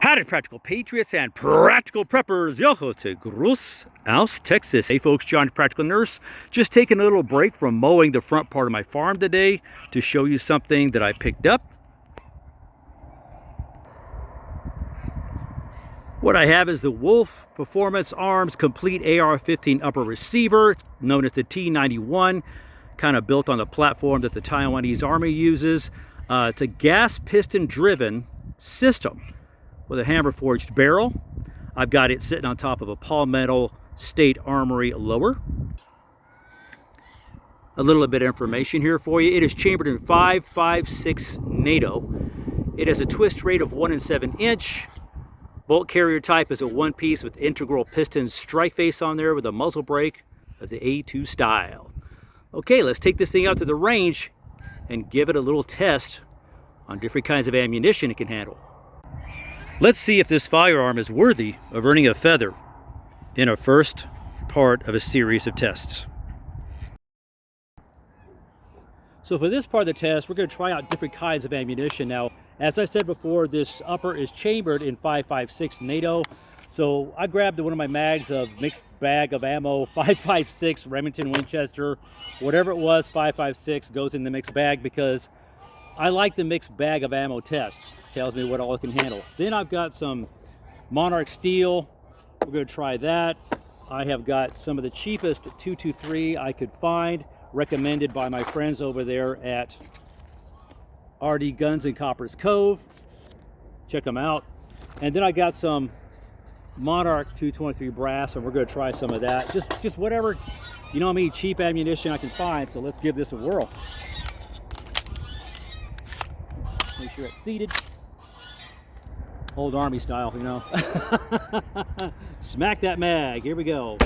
Howdy, Practical Patriots and Practical Preppers. Yoho to Gross aus Texas. Hey folks, John, Practical Nurse. Just taking a little break from mowing the front part of my farm today to show you something that I picked up. What I have is the Wolf Performance Arms Complete AR-15 upper receiver, known as the T91, kind of built on the platform that the Taiwanese Army uses. It's a gas piston driven system with a hammer forged barrel. I've got it sitting on top of a Palmetto State Armory lower. A little bit of information here for you. It is chambered in 5.56 NATO. It has a twist rate of 1 7/inch. Bolt carrier type is a one piece with integral piston strike face on there with a muzzle brake of the A2 style. Okay, let's take this thing out to the range and give it a little test on different kinds of ammunition it can handle. Let's see if this firearm is worthy of earning a feather in a first part of a series of tests. So for this part of the test, we're going to try out different kinds of ammunition. Now, as I said before, this upper is chambered in 5.56 NATO. So I grabbed one of my mags of mixed bag of ammo, 5.56 Remington Winchester, whatever it was, 5.56 goes in the mixed bag because I like the mixed bag of ammo test. Tells me what all it can handle. Then I've got some Monarch steel. We're going to try that. I have got some of the cheapest 223 I could find, recommended by my friends over there at RD Guns in Copperas Cove. Check them out. And then I got some Monarch 223 brass, and we're going to try some of that. Just whatever, you know, cheap ammunition I can find. So let's give this a whirl. Make sure it's seated. Old Army style, you know. Smack that mag. Here we go.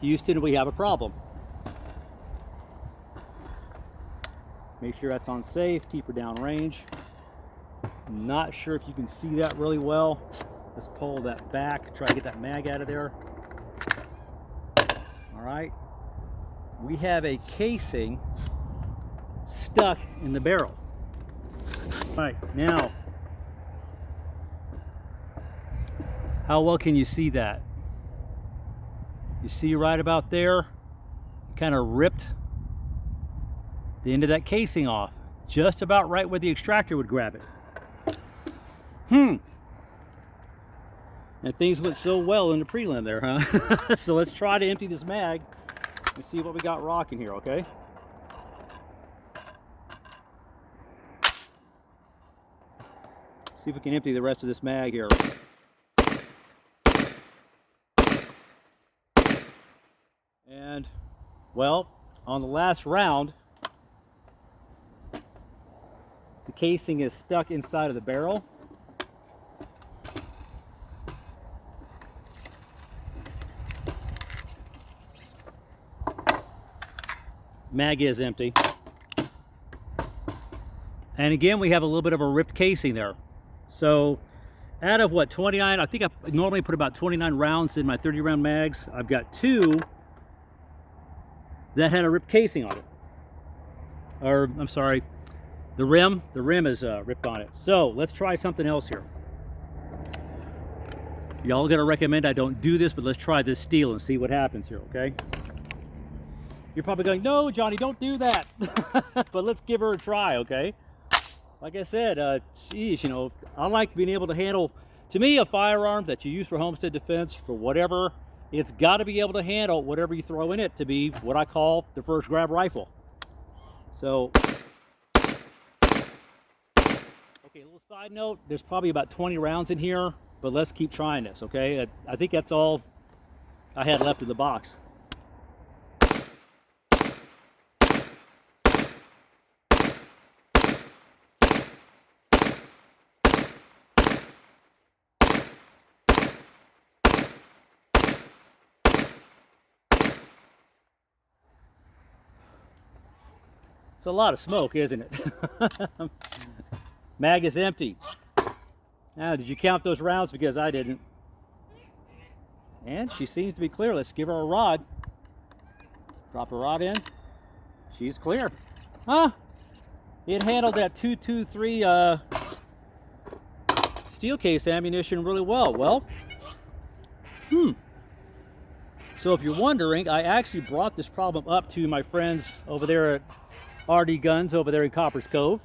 Houston, we have a problem. Make sure that's on safe, keep her down range. Not sure if you can see that really well. Let's pull that back, try to get that mag out of there. All right, we have a casing stuck in the barrel. All right, now, how well can you see that? You see right about there, it kind of ripped the end of that casing off, just about right where the extractor would grab it. And things went so well in the prelim there, huh? So let's try to empty this mag and see what we got rocking here, okay? See if we can empty the rest of this mag here. And, well, on the last round, the casing is stuck inside of the barrel. Mag is empty. And again, we have a little bit of a ripped casing there. So, out of what, 29, I think I normally put about 29 rounds in my 30 round mags. I've got 2 that had a ripped casing on it. Or, I'm sorry, the rim is ripped on it. So, let's try something else here. Y'all gonna recommend I don't do this, but let's try this steel and see what happens here, okay? You're probably going, no, Johnny, don't do that. But let's give her a try, okay? Like I said, geez, you know, I like being able to handle, to me, a firearm that you use for homestead defense, for whatever, it's got to be able to handle whatever you throw in it to be what I call the first grab rifle. So, okay, a little side note, there's probably about 20 rounds in here, but let's keep trying this, okay? I think that's all I had left in the box. It's a lot of smoke, isn't it? Mag is empty. Now, did you count those rounds? Because I didn't. And she seems to be clear. Let's give her a rod. Drop a rod in. She's clear. Huh? It handled that 223 steel case ammunition really well. Well, so if you're wondering, I actually brought this problem up to my friends over there at RD Guns over there in Copperas Cove,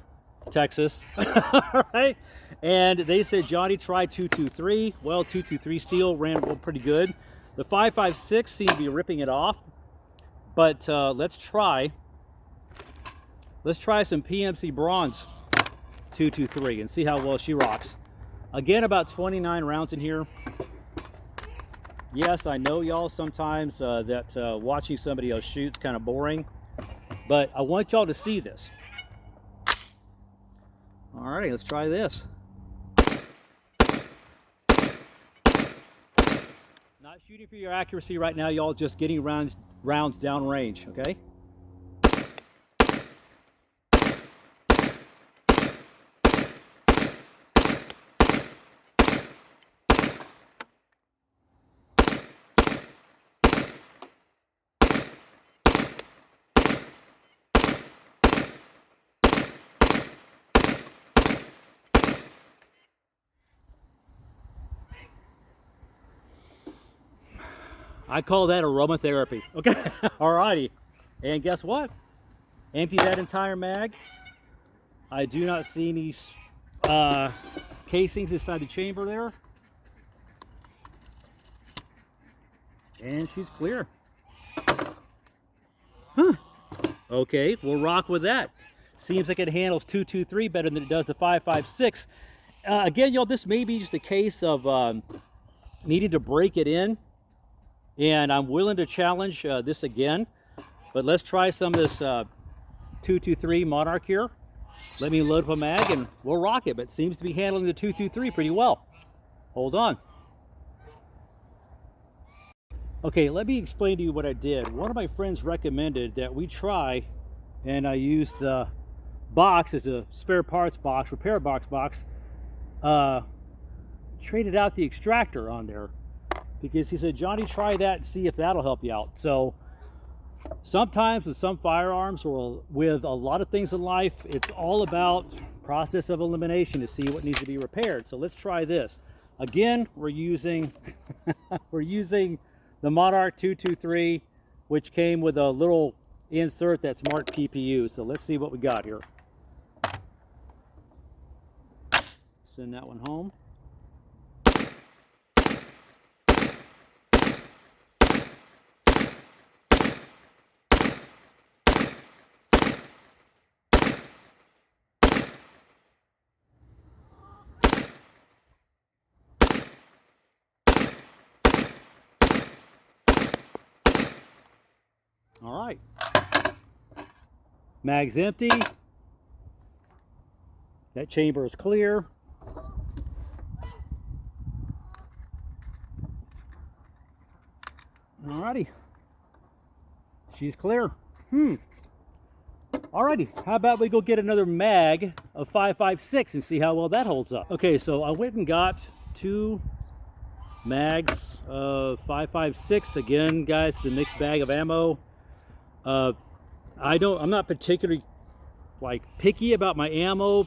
Texas. Right? And they said, Johnny, try 223. Well, 223 steel ran pretty good. The 5.56 seemed to be ripping it off. But let's try some PMC bronze 223 and see how well she rocks. Again, about 29 rounds in here. Yes, I know y'all sometimes that watching somebody else shoot is kind of boring, but I want y'all to see this. All right, let's try this. Not shooting for your accuracy right now, y'all, just getting rounds downrange, okay? I call that aromatherapy. Okay, alrighty. And guess what? Empty that entire mag. I do not see any casings inside the chamber there. And she's clear. Huh. Okay, we'll rock with that. Seems like it handles 223 better than it does the 5.56. Again, y'all, this may be just a case of needing to break it in. And I'm willing to challenge this again, but let's try some of this 223 Monarch here. Let me load up a mag and we'll rock it, but it seems to be handling the 223 pretty well. Hold on. Okay, let me explain to you what I did. One of my friends recommended that we try, and I used the box as a spare parts box, repair box, traded out the extractor on there. Because he said, Johnny, try that and see if that'll help you out. So sometimes with some firearms or with a lot of things in life, it's all about process of elimination to see what needs to be repaired. So let's try this. Again, we're using the Monarch 223, which came with a little insert that's marked PPU. So let's see what we got here. Send that one home. All right, mag's empty. That chamber is clear. All righty, she's clear. All righty, how about we go get another mag of 5.56 and see how well that holds up. Okay, so I went and got 2 mags of 5.56. Again, guys, the mixed bag of ammo. I'm not particularly picky about my ammo,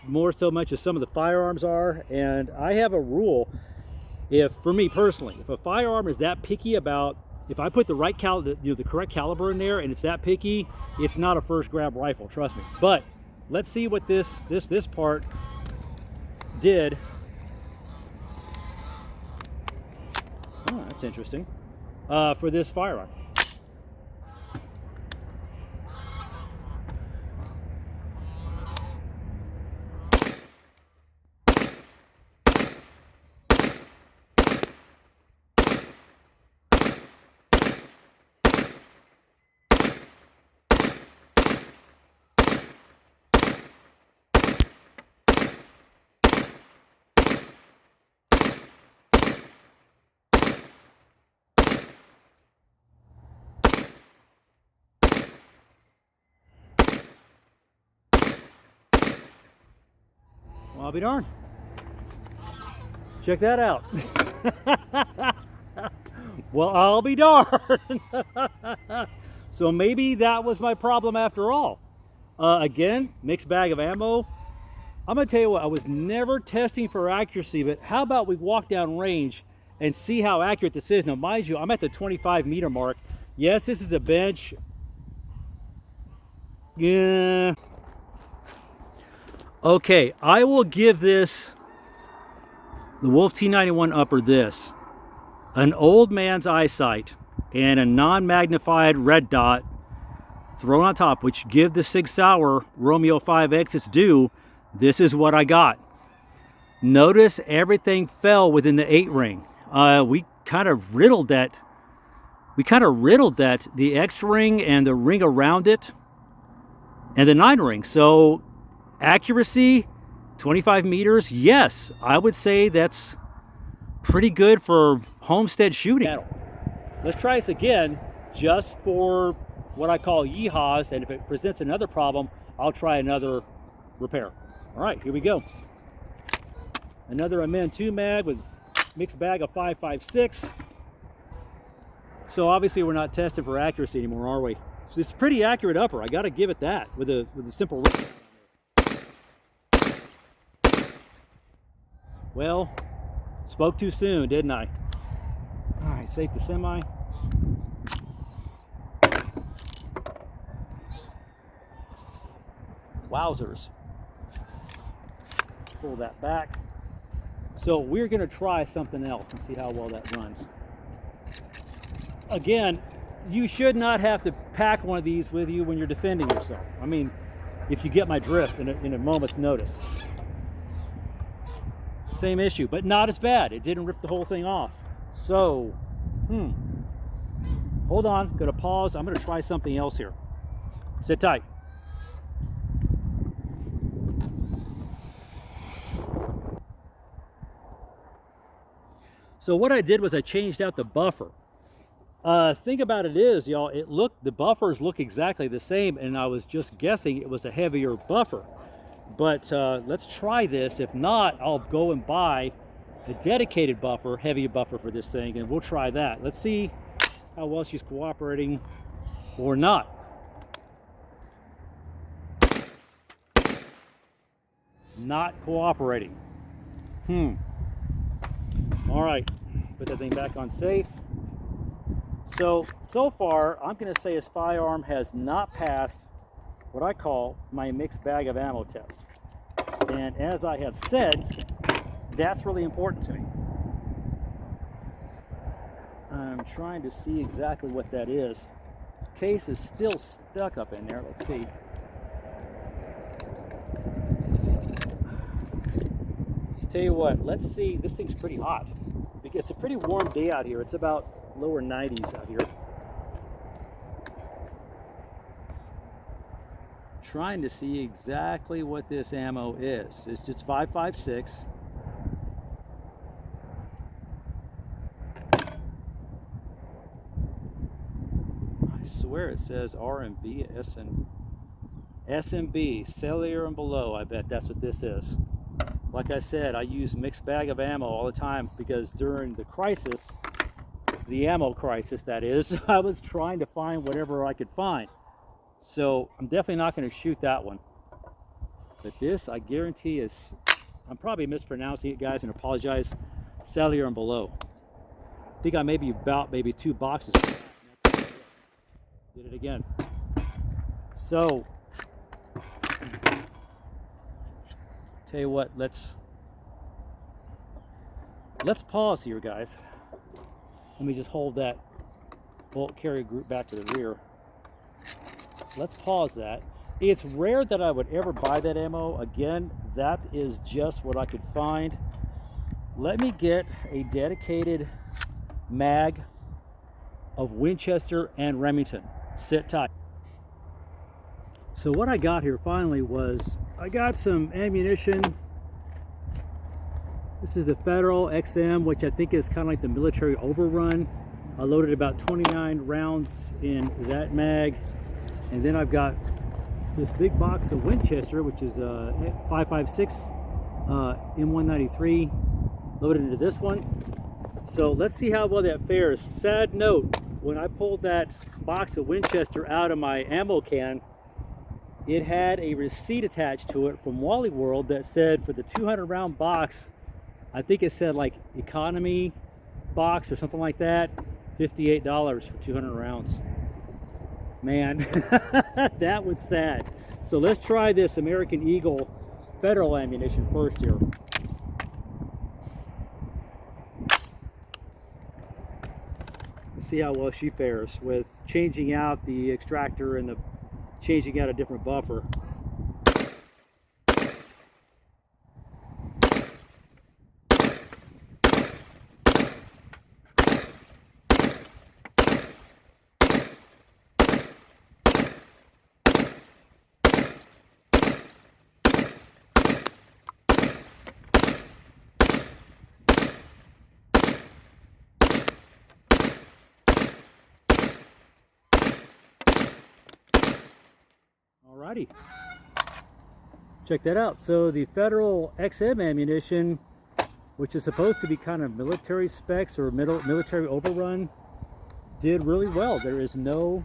more so much as some of the firearms are. And I have a rule, for me personally, if a firearm is that picky about, if I put the right the correct caliber in there and it's that picky, it's not a first grab rifle, trust me. But let's see what this part did. Oh, that's interesting. For this firearm. I'll be darned. Check that out. Well, I'll be darned. So maybe that was my problem after all. Again, mixed bag of ammo. I'm gonna tell you what, I was never testing for accuracy, but how about we walk down range and see how accurate this is. Now, mind you, I'm at the 25 meter mark. Yes, this is a bench. Yeah. Okay, I will give this, the Wolf T91 upper, this. An old man's eyesight and a non-magnified red dot thrown on top, which give the Sig Sauer Romeo 5X its due. This is what I got. Notice everything fell within the 8 ring. We kind of riddled that. The X ring and the ring around it and the 9 ring. So accuracy, 25 meters. Yes, I would say that's pretty good for homestead shooting. Let's try this again just for what I call yeehaws, and if it presents another problem, I'll try another repair. All right, here we go. Another Amend 2 mag with mixed bag of 5.56. So obviously we're not testing for accuracy anymore, are we? So it's pretty accurate upper. I got to give it that with a simple. Well, spoke too soon, didn't I? All right, safe to semi. Wowzers. Pull that back. So we're going to try something else and see how well that runs. Again, you should not have to pack one of these with you when you're defending yourself. I mean, if you get my drift in a moment's notice. Same issue, but not as bad. It didn't rip the whole thing off. So, hold on, gonna pause. I'm gonna try something else here. Sit tight. So what I did was I changed out the buffer. Thing about it is, y'all, the buffers look exactly the same, and I was just guessing it was a heavier buffer. But let's try this. If not, I'll go and buy a dedicated buffer, heavy buffer for this thing, and we'll try that. Let's see how well she's cooperating or not. Not cooperating. All right, put that thing back on safe. So far, I'm going to say this firearm has not passed what I call my mixed bag of ammo test. And as I have said, that's really important to me. I'm trying to see exactly what that is. Case is still stuck up in there. Let's see. Tell you what, let's see. This thing's pretty hot. It's a pretty warm day out here. It's about lower 90s out here. Trying to see exactly what this ammo is. It's just 5.56. I swear it says R&B, SMB, cellular and below. I bet that's what this is. Like I said, I use mixed bag of ammo all the time because during the crisis, the ammo crisis that is, I was trying to find whatever I could find. So I'm definitely not going to shoot that one. But this, I guarantee, is, I'm probably mispronouncing it, guys, and apologize. Cellular and below. I think I maybe 2 boxes. Did it again. So, tell you what, let's pause here, guys. Let me just hold that bolt carry group back to the rear. Let's pause that. It's rare that I would ever buy that ammo. Again, that is just what I could find. Let me get a dedicated mag of Winchester and Remington. Sit tight. So what I got here finally was, I got some ammunition. This is the Federal XM, which I think is kind of like the military overrun. I loaded about 29 rounds in that mag. And then I've got this big box of Winchester, which is 5.56 M193 loaded into this one. So let's see how well that fares. Sad note, when I pulled that box of Winchester out of my ammo can, it had a receipt attached to it from Wally World that said for the 200 round box, I think it said like economy box or something like that, $58 for 200 rounds. Man, that was sad. So let's try this American Eagle Federal ammunition first here. Let's see how well she fares with changing out the extractor and the changing out a different buffer. Alrighty, check that out. So the Federal XM ammunition, which is supposed to be kind of military specs or military overrun, did really well. There's no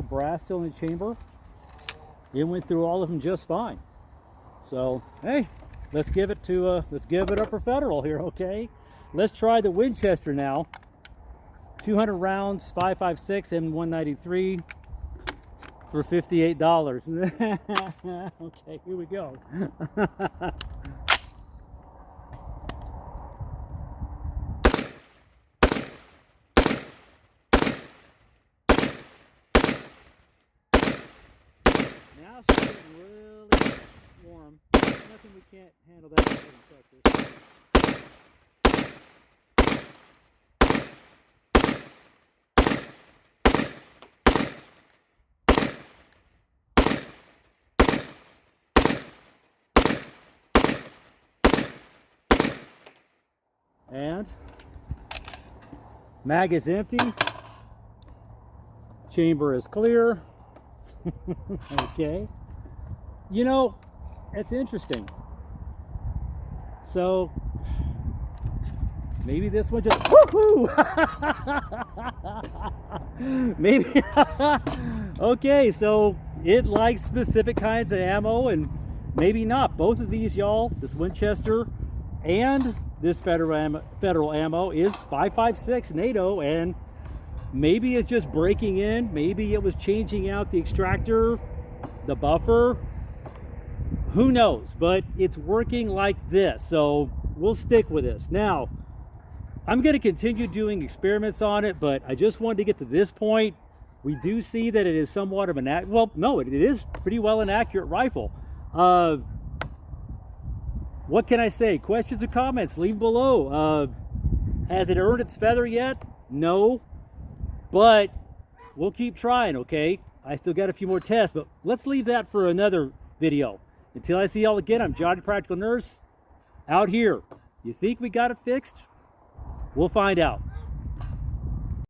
brass still in the chamber. It went through all of them just fine. So hey, let's give it up for Federal here. Okay, let's try the Winchester now. 200 rounds, 5.56 M193. For $58. Okay, here we go. Now she's getting really warm. Nothing we can't handle that in Texas. And mag is empty, chamber is clear. Okay, you know, it's interesting. So maybe this one just woohoo. Maybe. Okay, so it likes specific kinds of ammo and maybe not. Both of these, y'all, this Winchester and this federal ammo is 5.56 NATO, and maybe it's just breaking in. Maybe it was changing out the extractor, the buffer. Who knows? But it's working like this, so we'll stick with this. Now, I'm going to continue doing experiments on it, but I just wanted to get to this point. We do see that it is somewhat of an it is pretty well an accurate rifle. What can I say? Questions or comments? Leave below. Has it earned its feather yet? No. But we'll keep trying, okay? I still got a few more tests, but let's leave that for another video. Until I see y'all again, I'm Johnny Practical Nurse, out here. You think we got it fixed? We'll find out.